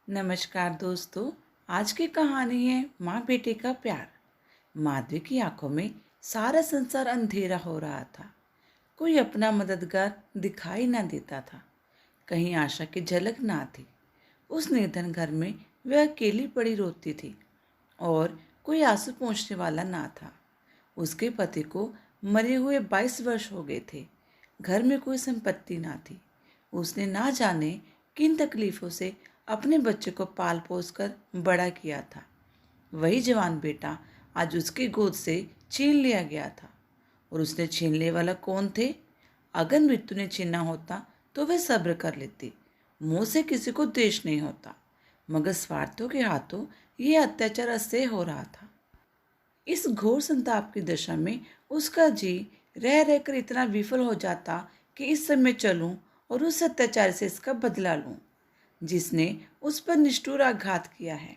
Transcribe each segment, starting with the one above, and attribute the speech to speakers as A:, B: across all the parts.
A: नमस्कार दोस्तों। आज की कहानी है माँ बेटे का प्यार। माधवी की आंखों में सारा संसार अंधेरा हो रहा था। कोई अपना मददगार दिखाई ना देता था। कहीं आशा की झलक ना थी। उस निर्धन घर में वह अकेली पड़ी रोती थी और कोई आंसू पोंछने वाला ना था। उसके पति को मरे हुए 22 वर्ष हो गए थे। घर में कोई संपत्ति ना थी। उसने ना जाने किन तकलीफों से अपने बच्चे को पाल पोस कर बड़ा किया था। वही जवान बेटा आज उसकी गोद से छीन लिया गया था। और उसने छीनने वाला कौन थे? अगर मृत्यु ने छीना होता तो वह सब्र कर लेती। मुंह से किसी को द्वेष नहीं होता, मगर स्वार्थों के हाथों यह अत्याचार असह्य हो रहा था। इस घोर संताप की दशा में उसका जी रह रहकर इतना विफल हो जाता कि इस समय चलूं और उस अत्याचार से इसका बदला लूं जिसने उस पर निष्ठुर आघात किया है।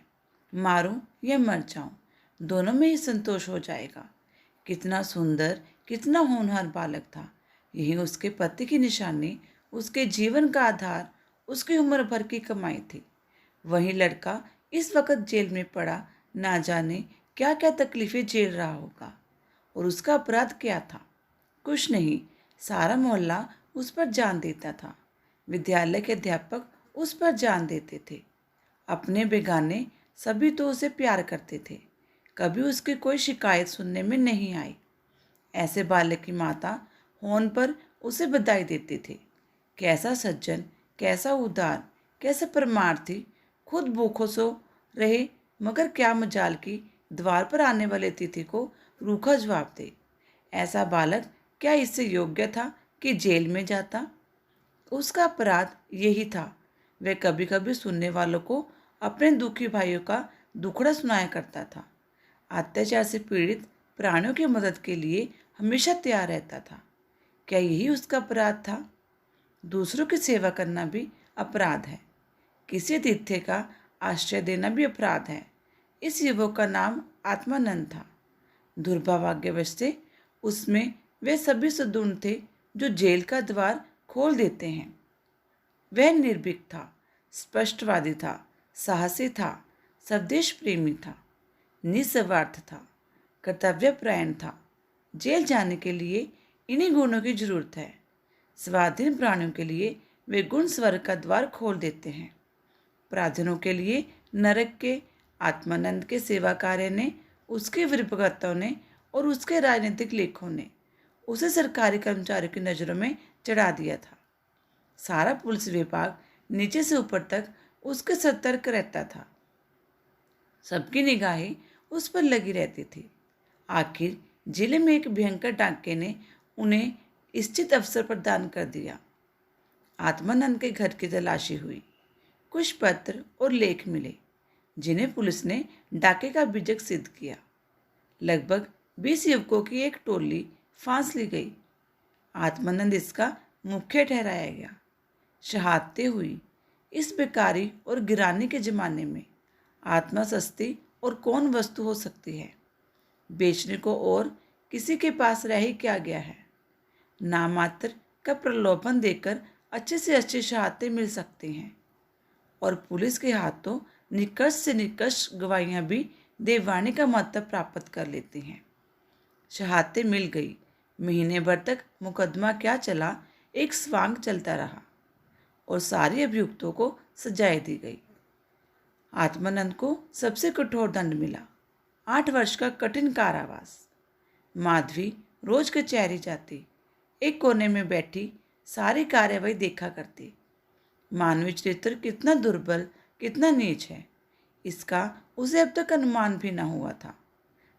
A: मारूं या मर जाऊं, दोनों में ही संतोष हो जाएगा। कितना सुंदर, कितना होनहार बालक था। यही उसके पति की निशानी, उसके जीवन का आधार, उसकी उम्र भर की कमाई थी। वही लड़का इस वक्त जेल में पड़ा, ना जाने क्या क्या तकलीफें झेल रहा होगा। और उसका अपराध क्या था? कुछ नहीं। सारा मोहल्ला उस पर जान देता था। विद्यालय के अध्यापक उस पर जान देते थे। अपने बेगाने सभी तो उसे प्यार करते थे। कभी उसकी कोई शिकायत सुनने में नहीं आई। ऐसे बालक की माता होने पर उसे बधाई देते थे। कैसा सज्जन, कैसा उदार, कैसा परमार्थी। खुद भूखों सो रहे, मगर क्या मजाल की द्वार पर आने वाले अतिथि को रूखा जवाब दे। ऐसा बालक क्या इससे योग्य था कि जेल में जाता? उसका अपराध यही था। वह कभी कभी सुनने वालों को अपने दुखी भाइयों का दुखड़ा सुनाया करता था। अत्याचार से पीड़ित प्राणियों की मदद के लिए हमेशा तैयार रहता था। क्या यही उसका अपराध था? दूसरों की सेवा करना भी अपराध है। किसी अतिथि का आश्रय देना भी अपराध है। इस युवक का नाम आत्मानंद था। दुर्भाग्यवश से उसमें वे सभी सद्गुण थे जो जेल का द्वार खोल देते हैं। वह निर्भीक था, स्पष्टवादी था, साहसी था, स्वदेश प्रेमी था, निस्वार्थ था, कर्तव्यपरायण था। जेल जाने के लिए इन्हीं गुणों की जरूरत है। स्वाधीन प्राणियों के लिए वे गुण स्वर्ग का द्वार खोल देते हैं। अपराधियों के लिए नरक के। आत्मानंद के सेवा कार्य ने, उसके विपगतों ने और उसके राजनीतिक लेखों ने उसे सरकारी कर्मचारियों की नज़रों में चढ़ा दिया था। सारा पुलिस विभाग नीचे से ऊपर तक उसके सतर्क रहता था। सबकी निगाहें उस पर लगी रहती थी। आखिर जिले में एक भयंकर डाके ने उन्हें इच्छित अवसर प्रदान कर दिया। आत्मानंद के घर की तलाशी हुई। कुछ पत्र और लेख मिले जिन्हें पुलिस ने डाके का बीजक सिद्ध किया। लगभग 20 युवकों की एक टोली फांस ली गई। आत्मानंद इसका मुख्य ठहराया गया। शहादतें हुई। इस बेकारी और गिरानी के ज़माने में आत्मा सस्ती और कौन वस्तु हो सकती है? बेचने को और किसी के पास रह ही क्या गया है? नामात्र का प्रलोभन देकर अच्छे से अच्छी शहादतें मिल सकती हैं। और पुलिस के हाथों निकष से निकष गवाहियाँ भी देववाणी का महत्व प्राप्त कर लेती हैं। शहादतें मिल गई। महीने भर तक मुकदमा क्या चला, एक स्वांग चलता रहा और सारी अभियुक्तों को सजाएं दी गई। आत्मानंद को सबसे कठोर दंड मिला, 8 वर्ष का कठिन कारावास। माधवी रोज कचहरी जाती, एक कोने में बैठी सारी कार्यवाही देखा करती। मानवीय चरित्र कितना दुर्बल, कितना नीच है, इसका उसे अब तक अनुमान भी न हुआ था।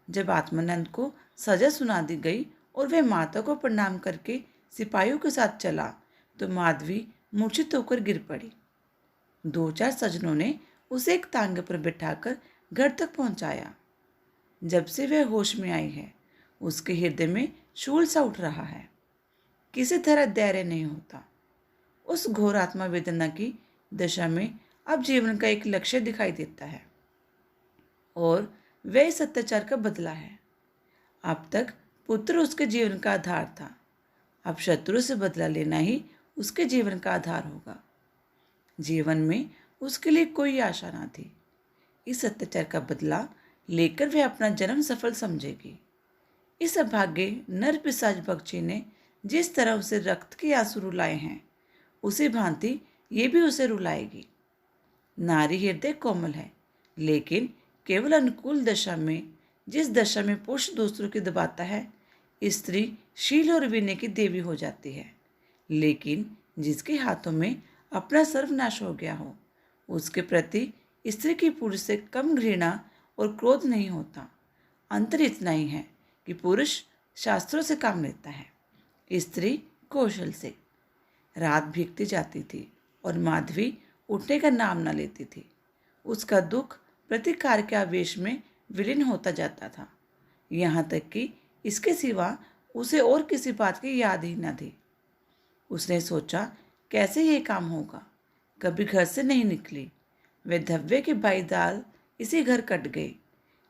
A: जब आत्मानंद को सजा सुना दी गई और वह माता को प्रणाम करके सिपाहियों के साथ चला तो माधवी मूर्छित होकर गिर पड़ी। 2-4 सज्जनों ने उसे एक तांगे पर बिठाकर घर तक पहुंचाया। जब से वह होश में आई है, उसके हृदय में शूल सा उठ रहा है। किसी तरह धैर्य नहीं होता। उस घोर आत्मा वेदना की दशा में अब जीवन का एक लक्ष्य दिखाई देता है और वह इस अत्याचार का बदला है। अब तक पुत्र उसके जीवन का आधार था, अब शत्रु से बदला लेना ही उसके जीवन का आधार होगा। जीवन में उसके लिए कोई आशा ना थी। इस अत्याचार का बदला लेकर वह अपना जन्म सफल समझेगी। इस अभागे नर पिशाच बगची ने जिस तरह उसे रक्त के आंसू रुलाए हैं, उसी भांति ये भी उसे रुलाएगी। नारी हृदय कोमल है, लेकिन केवल अनुकूल दशा में, जिस दशा में पुरुष दूसरों की दबाता है, स्त्री शील और विनय की देवी हो जाती है। लेकिन जिसके हाथों में अपना सर्वनाश हो गया हो, उसके प्रति स्त्री की पुरुष से कम घृणा और क्रोध नहीं होता। अंतर इतना ही है कि पुरुष शास्त्रों से काम लेता है, स्त्री कौशल से। रात भीगती जाती थी और माधवी उठने का नाम न लेती थी। उसका दुख प्रतिकार के आवेश में विलीन होता जाता था, यहाँ तक कि इसके सिवा उसे और किसी बात की याद ही न थी। उसने सोचा, कैसे ये काम होगा। कभी घर से नहीं निकली। वे धब्बे के बाईदाल इसी घर कट गए।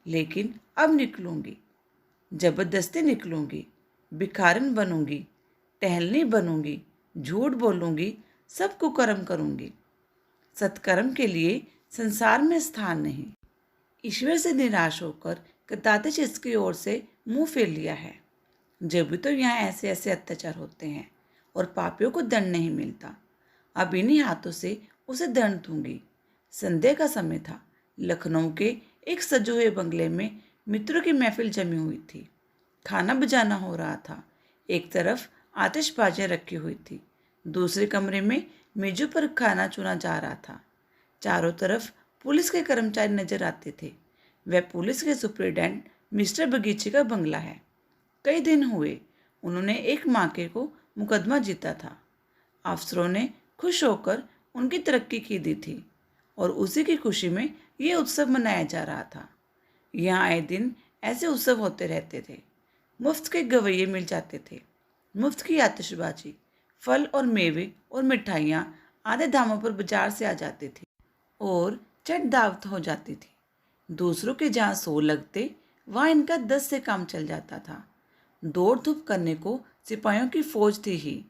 A: लेकिन अब निकलूंगी, जबरदस्ती निकलूंगी, भिखारन बनूंगी, टहलनी बनूंगी, झूठ बोलूंगी, सब कुकर्म करूंगी। सत्कर्म के लिए संसार में स्थान नहीं। ईश्वर से निराश होकर कदाचित इसकी ओर से मुंह फेर लिया है। जब भी तो यहाँ ऐसे ऐसे अत्याचार होते हैं और पापियों को दंड नहीं मिलता। अब इन्हीं हाथों से उसे दंड दूंगी। संध्या का समय था। लखनऊ के एक सजे हुए बंगले में मित्रों की महफिल जमी हुई थी। खाना बजाना हो रहा था। एक तरफ आतिशबाजियाँ रखी हुई थी, दूसरे कमरे में मेजों पर खाना चुना जा रहा था। चारों तरफ पुलिस के कर्मचारी नजर आते थे। वह पुलिस के सुपरिटेंडेंट मिस्टर बगीचे का बंगला है। कई दिन हुए उन्होंने एक माके को मुकदमा जीता था। अफसरों ने खुश होकर उनकी तरक्की की दी थी और उसी की खुशी में ये उत्सव मनाया जा रहा था। यहाँ आए दिन ऐसे उत्सव होते रहते थे। मुफ्त के गवैये मिल जाते थे, मुफ्त की आतिशबाजी, फल और मेवे और मिठाइयाँ आधे दामों पर बाजार से आ जाती थी और चट दावत हो जाती थी। दूसरों के जहाँ 100 लगते, वहाँ इनका 10 से काम चल जाता था। दौड़ धूप करने को सिपाहियों की फौज थी ही।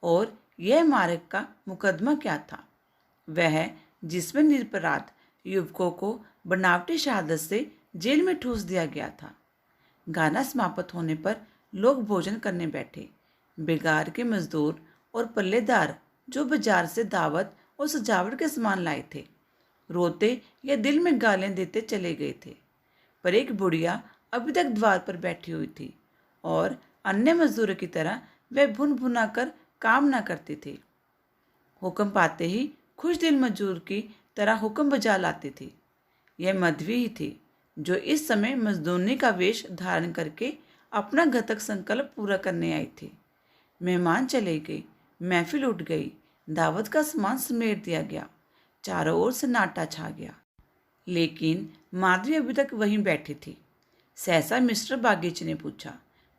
A: और यह मार्ग का मुकदमा क्या था? वह जिसमें निरपराध युवकों को बनावटी शहादत से जेल में ठूस दिया गया था। गाना समाप्त होने पर लोग भोजन करने बैठे। बेगार के मजदूर और पल्लेदार जो बाजार से दावत और सजावट के सामान लाए थे, रोते या दिल में गालियाँ देते चले गए थे। पर एक बुढ़िया अभी तक द्वार पर बैठी हुई थी और अन्य मजदूरों की तरह वह भुन भुना कर काम न करती थी। हुक्म पाते ही खुश दिल मजदूर की तरह हुक्म बजा लाती थी। यह मधवी ही थी जो इस समय मजदूरनी का वेश धारण करके अपना घातक संकल्प पूरा करने आई थी। मेहमान चले गए, महफिल उठ गई, दावत का सामान समेट दिया गया, चारों ओर सन्नाटा छा गया। लेकिन माधवी अभी तक वहीं बैठी थी। सहसा मिस्टर बागीचे ने पूछा,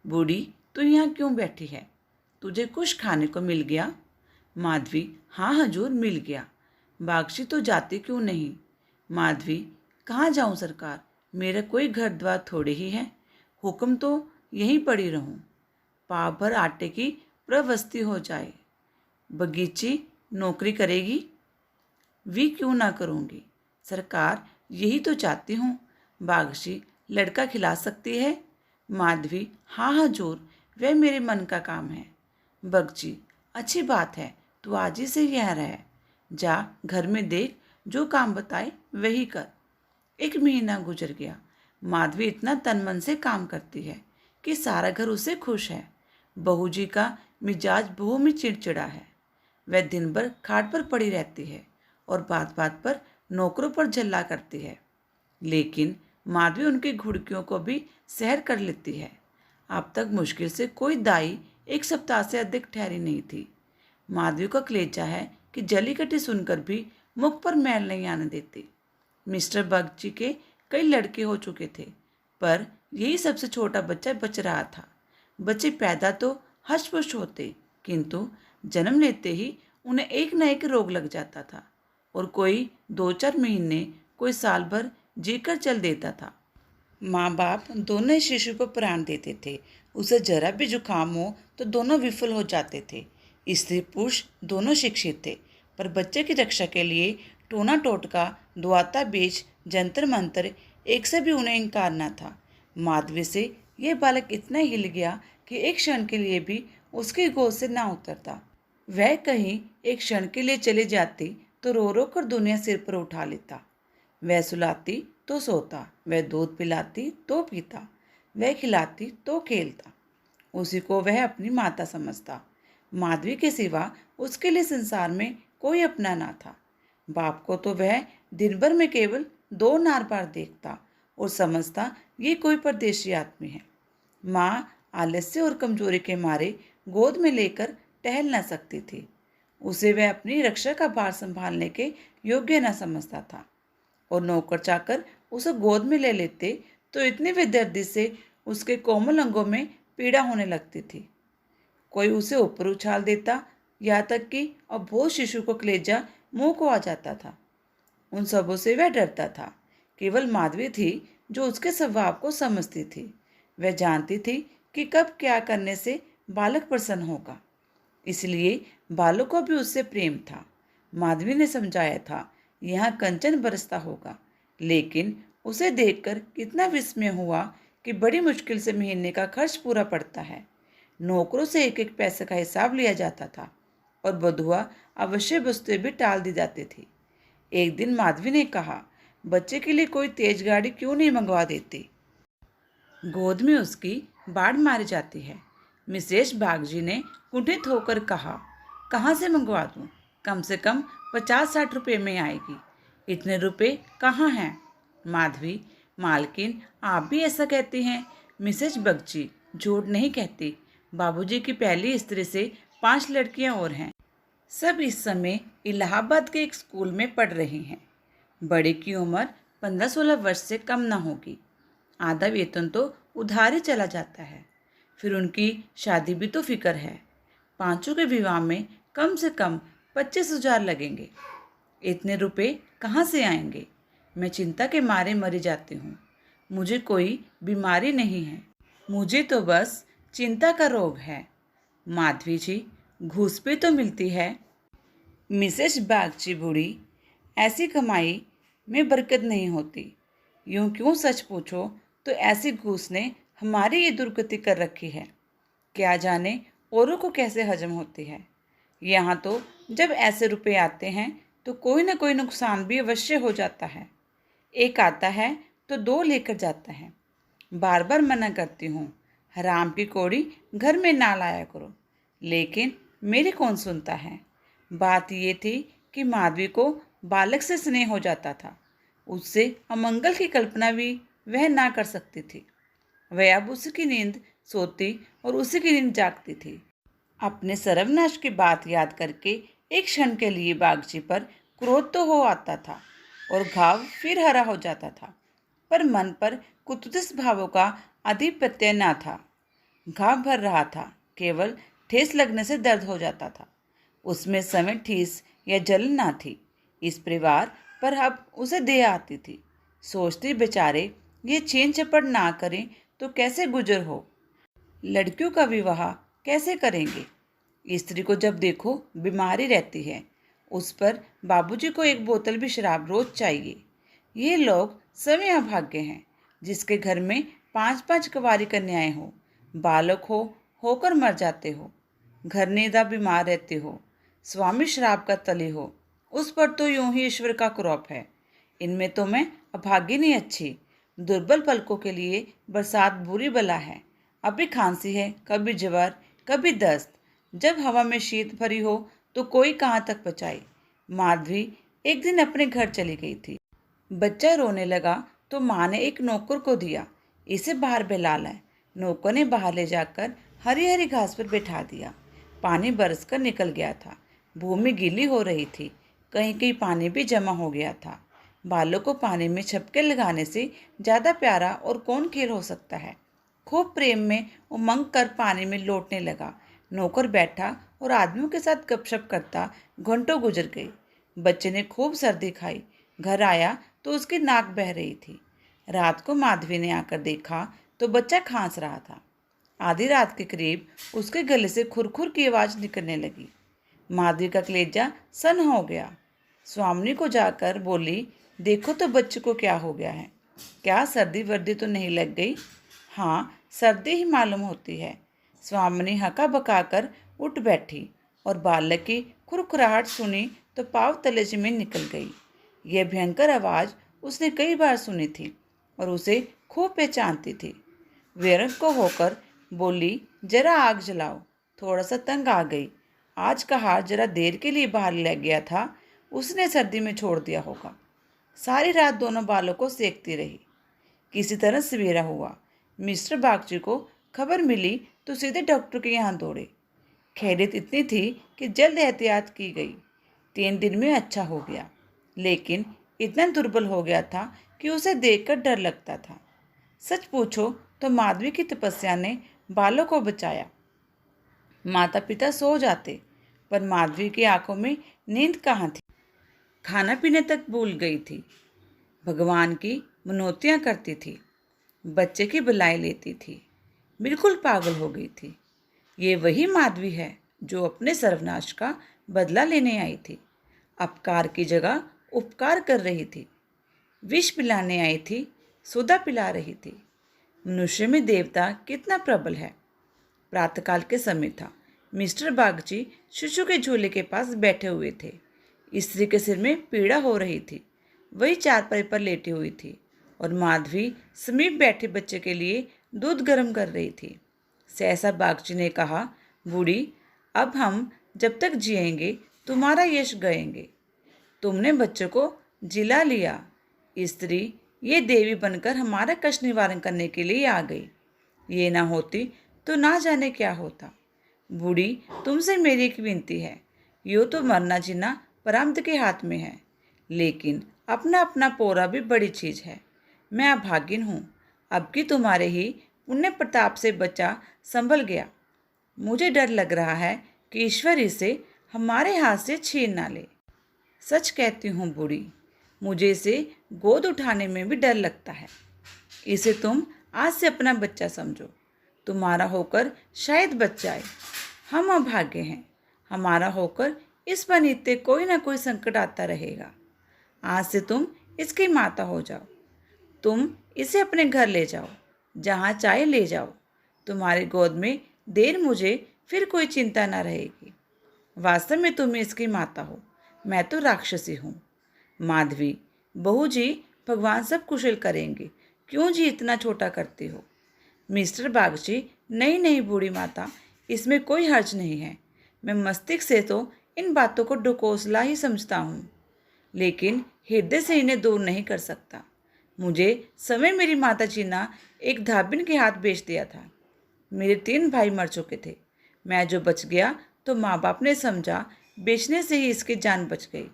A: बूढ़ी तू यहाँ क्यों बैठी है? तुझे कुछ खाने को मिल गया? माधवी, हाँ हजूर, मिल गया। बागशी तो जाती क्यों नहीं? माधवी, कहाँ जाऊँ सरकार, मेरा कोई घर द्वार थोड़े ही है। हुक्म तो यहीं पड़ी रहूँ, पाव भर आटे की प्रवस्ती हो जाए। बगीची नौकरी करेगी? वी क्यों ना करूँगी सरकार, यही तो चाहती हूँ। बागशी लड़का खिला सकती है? माधवी, हाँ हजूर, वह मेरे मन का काम है। बगची, अच्छी बात है, तू आज ही से यहाँ रह। जा घर में देख, जो काम बताए वही कर। 1 महीना गुजर गया। माधवी इतना तन मन से काम करती है कि सारा घर उससे खुश है। बहू जी का मिजाज बहू में चिड़चिड़ा है। वह दिन भर खाट पर पड़ी रहती है और बात बात पर नौकरों पर झल्ला करती है। लेकिन माधवी उनकी घुड़कियों को भी सहर कर लेती है। अब तक मुश्किल से कोई दाई 1 सप्ताह से अधिक ठहरी नहीं थी। माधवी का कलेजा है कि जलीकटी सुनकर भी मुख पर मैल नहीं आने देती। मिस्टर बगची के कई लड़के हो चुके थे, पर यही सबसे छोटा बच्चा बच रहा था। बच्चे पैदा तो हष्ट-पुष्ट होते, किंतु जन्म लेते ही उन्हें एक न एक रोग लग जाता था और कोई 2-4 महीने, कोई साल भर जीकर चल देता था। माँ बाप दोनों ही शिशु को प्राण देते थे। उसे जरा भी जुकाम हो तो दोनों विफल हो जाते थे। स्त्री पुरुष दोनों शिक्षित थे, पर बच्चे की रक्षा के लिए टोना टोटका, दुआता बीच, जंतर मंतर, एक से भी उन्हें इनकार न था। माधवी से यह बालक इतना हिल गया कि एक क्षण के लिए भी उसकी गोद से ना उतरता। वह कहीं एक क्षण के लिए चली जाती तो रो रो कर दुनिया सिर पर उठा लेता। वह सुलाती तो सोता, वह दूध पिलाती तो पीता, वह खिलाती तो खेलता। उसी को वह अपनी माता समझता। माधवी के सिवा उसके लिए संसार में कोई अपना ना था। बाप को तो वह दिन भर में केवल 2 नार बार देखता और समझता ये कोई परदेशी आदमी है। माँ आलस्य और कमजोरी के मारे गोद में लेकर टहल न सकती थी। उसे वह अपनी रक्षा का भार संभालने के योग्य न समझता था और नौकर चाकर उसे गोद में ले लेते तो इतनी बेदर्दी से उसके कोमल अंगों में पीड़ा होने लगती थी। कोई उसे ऊपर उछाल देता, यहाँ तक कि अबोध शिशु को कलेजा मुंह को आ जाता था। उन सबों से वह डरता था। केवल माधवी थी जो उसके स्वभाव को समझती थी। वह जानती थी कि कब क्या करने से बालक प्रसन्न होगा, इसलिए बालक को भी उससे प्रेम था। माधवी ने समझाया था यहाँ कंचन बरसता होगा, लेकिन उसे देखकर कितना विस्मय हुआ कि बड़ी मुश्किल से महीने का खर्च पूरा पड़ता है। नौकरों से एक एक पैसे का हिसाब लिया जाता था और बधुआ अवश्य वस्तुएं भी टाल दी जाती थी। एक दिन माधवी ने कहा, बच्चे के लिए कोई तेज गाड़ी क्यों नहीं मंगवा देती? गोद में उसकी बाढ़ मारी जाती है। मिसेस बागजी ने कुंठित होकर कहा, कहाँ से मंगवा दूँ? कम से कम 50-60 रुपये में आएगी। इतने रुपए कहाँ हैं? माधवी, मालकिन आप भी ऐसा कहती हैं? मिसेस बगची झूठ नहीं कहती। बाबूजी की पहली स्त्री से 5 लड़कियां और हैं। सब इस समय इलाहाबाद के एक स्कूल में पढ़ रही हैं। बड़ी की उम्र 15-16 वर्ष से कम न होगी। आधा वेतन तो उधार ही चला जाता है। फिर उनकी शादी भी तो फिक्र है। 5 के विवाह में कम से कम 25,000 लगेंगे। इतने रुपए कहाँ से आएंगे? मैं चिंता के मारे मरी जाती हूँ। मुझे कोई बीमारी नहीं है, मुझे तो बस चिंता का रोग है। माधवी जी, घूस पे तो मिलती है। मिसेस बागची बूढ़ी, ऐसी कमाई में बरकत नहीं होती। यूं क्यों सच पूछो तो ऐसी घूस ने हमारी ये दुर्गति कर रखी है। क्या जाने औरों को कैसे हजम होती है। यहाँ तो जब ऐसे रुपए आते हैं तो कोई ना कोई नुकसान भी अवश्य हो जाता है। एक आता है तो 2 लेकर जाता है। बार बार मना करती हूँ, हराम की कौड़ी घर में ना लाया करो, लेकिन मेरी कौन सुनता है। बात ये थी कि माधवी को बालक से स्नेह हो जाता था। उससे अमंगल की कल्पना भी वह ना कर सकती थी। वह अब उसी की नींद सोती और उसी की नींद जागती थी। अपने सर्वनाश की बात याद करके एक क्षण के लिए बागची पर क्रोध तो हो आता था और घाव फिर हरा हो जाता था, पर मन पर कुत्सित भावों का आधिपत्य न था। घाव भर रहा था, केवल ठेस लगने से दर्द हो जाता था। उसमें समय ठेस या जलन ना थी। इस परिवार पर अब उसे दया आती थी। सोचती बेचारे ये छीन झपट ना करें तो कैसे गुजर हो। लड़कियों का विवाह कैसे करेंगे। स्त्री को जब देखो बीमारी रहती है। उस पर बाबूजी को एक बोतल भी शराब रोज चाहिए। ये लोग सभी अभागे हैं जिसके घर में 5-5 कुंवारी कन्याएं हो, बालक हो, होकर मर जाते हो, घर नेदा बीमार रहते हो, स्वामी शराब का तली हो, उस पर तो यूं ही ईश्वर का क्रोप है। इनमें तो मैं अभागिनी अच्छी। दुर्बल पलकों के लिए बरसात बुरी बला है। अभी खांसी है, कभी ज्वर, कभी दस्त। जब हवा में शीत भरी हो तो कोई कहाँ तक बचाए। माधवी एक दिन अपने घर चली गई थी। बच्चा रोने लगा तो माँ ने एक नौकर को दिया, इसे बाहर बहला लाए। नौकर ने बाहर ले जाकर हरी हरी घास पर बैठा दिया। पानी बरस कर निकल गया था। भूमि गीली हो रही थी, कहीं कहीं पानी भी जमा हो गया था। बालों को पानी में छपके लगाने से ज़्यादा प्यारा और कौन खेल हो सकता है। खूब प्रेम में उमंग कर पानी में लौटने लगा। नौकर बैठा और आदमियों के साथ गपशप करता घंटों गुजर गए। बच्चे ने खूब सर्दी खाई। घर आया तो उसकी नाक बह रही थी। रात को माधवी ने आकर देखा तो बच्चा खांस रहा था। आधी रात के करीब उसके गले से खुरखुर की आवाज़ निकलने लगी। माधवी का कलेजा सन हो गया। स्वामिनी को जाकर बोली, देखो तो बच्चे को क्या हो गया है, क्या सर्दी वर्दी तो नहीं लग गई? हाँ, सर्दी ही मालूम होती है। स्वामिनी हका बकाकर उठ बैठी और बालक की खुरखुराहट सुनी तो पाँव तले जमीन निकल गई। यह भयंकर आवाज़ उसने कई बार सुनी थी और उसे खूब पहचानती थी। विरक्त को होकर बोली, जरा आग जलाओ, थोड़ा सा तंग आ गई। आज का हार जरा देर के लिए बाहर ले गया था, उसने सर्दी में छोड़ दिया होगा। सारी रात दोनों बालों को सेकती रही। किसी तरह सवेरा हुआ। मिस्टर बागची को खबर मिली तो सीधे डॉक्टर के यहाँ दौड़े। खैरियत इतनी थी कि जल्द एहतियात की गई। 3 दिन में अच्छा हो गया, लेकिन इतना दुर्बल हो गया था कि उसे देखकर डर लगता था। सच पूछो तो माधवी की तपस्या ने बालों को बचाया। माता पिता सो जाते, पर माधवी की आंखों में नींद कहाँ थी। खाना पीने तक भूल गई थी। भगवान की मनौतियाँ करती थी, बच्चे की भलाई लेती थी, बिल्कुल पागल हो गई थी। ये वही माधवी है जो अपने सर्वनाश का बदला लेने आई थी, अपकार की जगह उपकार कर रही थी, विष पिलाने आई थी, सोदा पिला रही थी। मनुष्य में देवता कितना प्रबल है। प्रातःकाल के समय था। मिस्टर बागची शिशु के झूले के पास बैठे हुए थे। स्त्री के सिर में पीड़ा हो रही थी, वही चारपाई पर लेटी हुई थी और माधवी समीप बैठे बच्चे के लिए दूध गर्म कर रही थी। सहसा बागची ने कहा, बूढ़ी, अब हम जब तक जिएंगे तुम्हारा यश गाएंगे। तुमने बच्चे को जिला लिया। स्त्री ये देवी बनकर हमारा कष्ट निवारण करने के लिए आ गई। ये ना होती तो ना जाने क्या होता। बूढ़ी, तुमसे मेरी एक विनती है। यूँ तो मरना जीना प्रारब्ध के हाथ में है, लेकिन अपना अपना पोरा भी बड़ी चीज़ है। मैं अभागिन हूँ। अब की तुम्हारे ही पुण्य प्रताप से बच्चा संभल गया। मुझे डर लग रहा है कि ईश्वर इसे हमारे हाथ से छीन ना ले। सच कहती हूँ बूढ़ी, मुझे इसे गोद उठाने में भी डर लगता है। इसे तुम आज से अपना बच्चा समझो। तुम्हारा होकर शायद बच्चा आए। हम अभागे हैं। हमारा होकर इस पर नित्य कोई ना कोई संकट आता रहेगा। आज से तुम इसकी माता हो जाओ। तुम इसे अपने घर ले जाओ, जहाँ चाहे ले जाओ। तुम्हारी गोद में देर मुझे फिर कोई चिंता ना रहेगी। वास्तव में तुम इसकी माता हो, मैं तो राक्षसी हूँ। माधवी, बहू जी, भगवान सब कुशल करेंगे, क्यों जी इतना छोटा करती हो? मिस्टर बागची, नहीं नहीं बूढ़ी माता, इसमें कोई हर्ज नहीं है। मैं मस्तिष्क से तो इन बातों को डुकोसला ही समझता हूँ, लेकिन हृदय से इन्हें दूर नहीं कर सकता। मुझे समय मेरी माता जी ने एक धाबिन के हाथ बेच दिया था। मेरे 3 भाई मर चुके थे। मैं जो बच गया तो माँ बाप ने समझा बेचने से ही इसकी जान बच गई।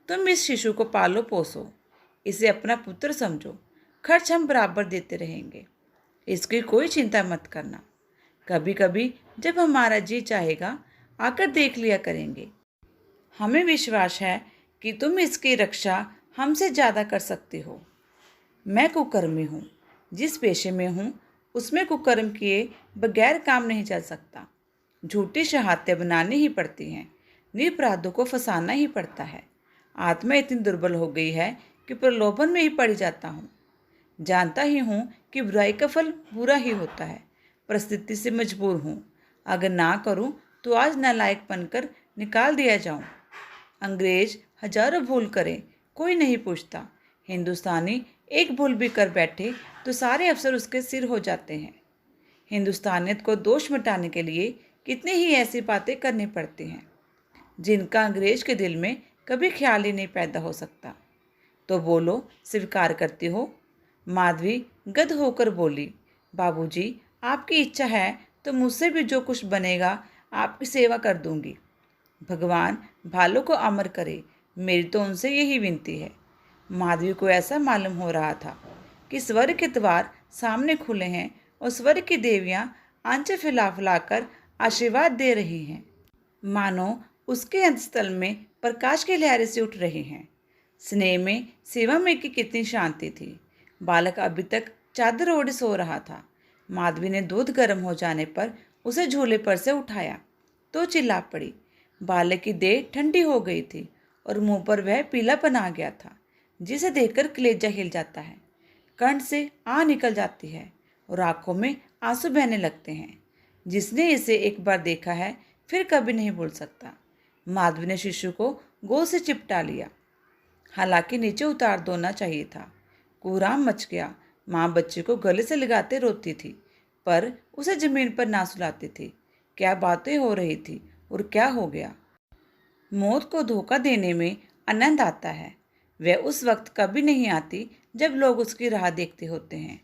A: तुम इस शिशु को पालो पोसो, इसे अपना पुत्र समझो। खर्च हम बराबर देते रहेंगे, इसकी कोई चिंता मत करना। कभी कभी जब हमारा जी चाहेगा आकर देख लिया करेंगे। हमें विश्वास है कि तुम इसकी रक्षा हमसे ज़्यादा कर सकती हो। मैं कुकर्मी हूँ। जिस पेशे में हूँ उसमें कुकर्म किए बगैर काम नहीं चल सकता। झूठी शहादतें बनानी ही पड़ती हैं, निरपराधों को फंसाना ही पड़ता है। आत्मा इतनी दुर्बल हो गई है कि प्रलोभन में ही पड़ जाता हूँ। जानता ही हूँ कि बुराई का फल बुरा ही होता है। परिस्थिति से मजबूर हूँ। अगर ना करूँ तो आज नालायक बनकर निकाल दिया जाऊँ। अंग्रेज हजारों भूल करें, कोई नहीं पूछता। हिंदुस्तानी एक भूल भी कर बैठे तो सारे अफसर उसके सिर हो जाते हैं। हिंदुस्तानियत को दोष मिटाने के लिए कितनी ही ऐसी बातें करनी पड़ती हैं जिनका अंग्रेज के दिल में कभी ख्याल ही नहीं पैदा हो सकता। तो बोलो, स्वीकार करती हो? माधवी गद होकर बोली, बाबूजी, आपकी इच्छा है तो मुझसे भी जो कुछ बनेगा आपकी सेवा कर दूंगी। भगवान भालों को अमर करे, मेरी तो उनसे यही विनती है। माधवी को ऐसा मालूम हो रहा था कि स्वर्ग के द्वार सामने खुले हैं और स्वर्ग की देवियां आंचल फैला फैलाकर आशीर्वाद दे रही हैं, मानो उसके अंतस्थल में प्रकाश की लहरें से उठ रही हैं। स्नेह में, सेवा में की कितनी शांति थी। बालक अभी तक चादर ओढ़े सो रहा था। माधवी ने दूध गर्म हो जाने पर उसे झूले पर से उठाया तो चिल्ला पड़ी। बालक की देह ठंडी हो गई थी और मुंह पर वह पीलापन आ गया था, जिसे देखकर कलेजा हिल जाता है, कंठ से आ निकल जाती है और आंखों में आंसू बहने लगते हैं। जिसने इसे एक बार देखा है फिर कभी नहीं भूल सकता। माधवी ने शिशु को गोद से चिपटा लिया, हालांकि नीचे उतार देना चाहिए था। कोहराम मच गया। माँ बच्चे को गले से लगाते रोती थी, पर उसे जमीन पर ना सुलाती थी। क्या बातें हो रही थी और क्या हो गया। मौत को धोखा देने में आनंद आता है। वह उस वक्त कभी नहीं आती जब लोग उसकी राह देखते होते हैं।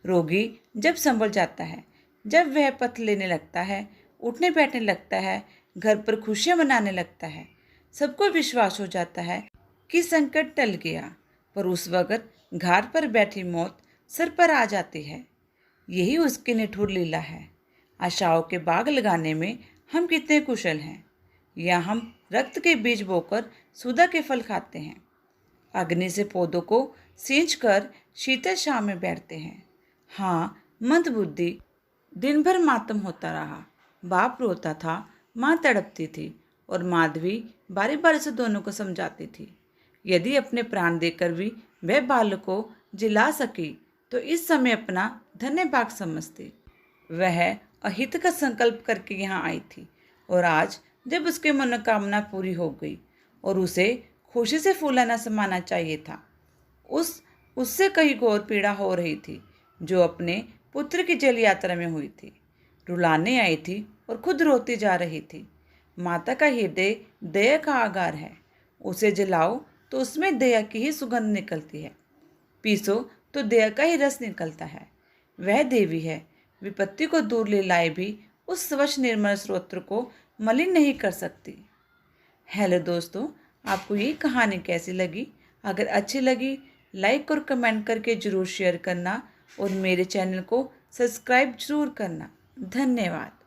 A: रोगी जब संभल जाता है, जब वह पथ लेने लगता है, उठने बैठने लगता है, घर पर खुशियां मनाने लगता है, सबको विश्वास हो जाता है कि संकट टल गया। पर उस वक्त घाट पर बैठी मौत सर पर आ जाती है। यही उसकी निठुर लीला है। आशाओं के बाग लगाने में हम कितने कुशल हैं, या हम रक्त के बीज बोकर सुधा के फल खाते हैं। अग्नि से पौधों को सींच कर शीतल शाम में बैठते हैं। हाँ, मंदबुद्धि दिन भर मातम होता रहा। बाप रोता था, माँ तड़पती थी और माधवी बारी बारी से दोनों को समझाती थी। यदि अपने प्राण देकर भी वह बालक को जिला सकी तो इस समय अपना धन्य भाग समझती। वह अहित का संकल्प करके यहाँ आई थी और आज जब उसकी मनोकामना पूरी हो गई और उसे खुशी से फूलाना समाना चाहिए था, उससे कहीं और पीड़ा हो रही थी जो अपने पुत्र की जल यात्रा में हुई थी। रुलाने आई थी और खुद रोती जा रही थी। माता का हृदय दया का आगार है। उसे जलाओ तो उसमें दया की ही सुगंध निकलती है, पीसो तो दया का ही रस निकलता है। वह देवी है, विपत्ति को दूर ले लाए भी उस स्वच्छ निर्मल स्रोत को मलिन नहीं कर सकती। हेलो दोस्तों, आपको ये कहानी कैसी लगी? अगर अच्छी लगी लाइक और कमेंट करके ज़रूर शेयर करना और मेरे चैनल को सब्सक्राइब ज़रूर करना। धन्यवाद।